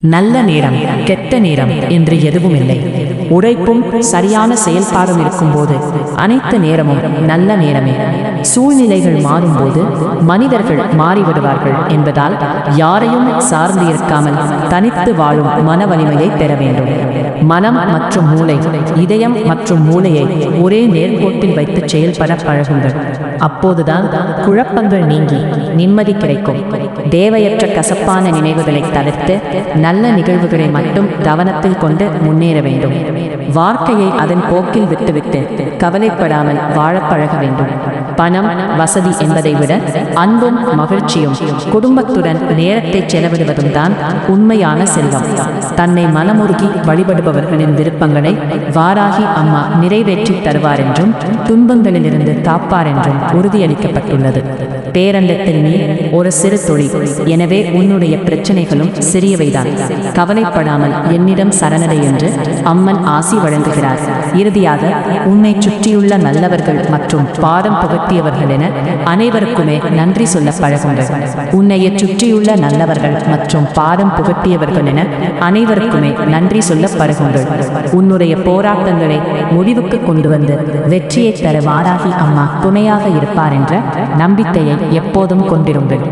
நல்ல நேரம் கெட்ட நேரம் என்று எதுவும் இல்லை. உழைப்பும் சரியான செயல்பாடும் இருக்கும்போது அனைத்து நேரமும் நல்ல நேரமே. சூழ்நிலைகள் மாறும்போது மனிதர்கள் மாறிவிடுவார்கள் என்பதால் யாரையும் சார்ந்து இருக்காமல் தனித்து வாழும் மன வலிமையை பெற வேண்டும். மனம் மற்றும் மூளை, இதயம் மற்றும் மூளையை ஒரே நேர்கோட்டில் வைத்து செயல்பட பழகுங்கள். அப்போதுதான் குழப்பங்கள் நீங்கி நிம்மதி கிடைக்கும். தேவையற்ற கசப்பான நினைவுகளை தவிர்த்து நல்ல நிகழ்வுகளை மட்டும் கவனத்தில் கொண்டு முன்னேற வேண்டும். வாழ்க்கையை அதன் போக்கில் விட்டுவிட்டு கவலைப்படாமல் வாழ பழக வேண்டும். பணம், வசதி என்பதை விட அன்பும் மகிழ்ச்சியும் குடும்பத்துடன் நேரத்தை செலவிடுவதும் தான் உண்மையான செல்வம். தன்னை மனமுருகி வழிபடுபவர்களின் விருப்பங்களை வாராகி அம்மா நிறைவேற்றி தருவார் என்றும் துன்பங்களிலிருந்து காப்பார் என்றும் உறுதியளிக்கப்பட்டுள்ளது. பேரண்டத்தில் நீ ஒரு சிறு தொழில், எனவே உன்னுடைய பிரச்சனைகளும் சிறியவைதான். கவலைப்படாமல் என்னிடம் சரணடை என்று அம்மன் ஆசி வழங்குகிறார். இறுதியாக, உன்னை சுற்றியுள்ள நல்லவர்கள் மற்றும் பாடம் புகட்டியவர்கள் என அனைவருக்குமே நன்றி சொல்ல பழகுங்கள். உன்னை சுற்றியுள்ள நல்லவர்கள் மற்றும் பாடம் புகட்டியவர்கள் என அனைவருக்குமே நன்றி சொல்ல பழகுங்கள். உன்னுடைய போராட்டங்களை முடிவுக்கு கொண்டு வந்து வெற்றியை தர வாராகி அம்மா துணையாக இருப்பார் என்ற நம்பிக்கையை எப்போதும் கொண்டிருங்கள்.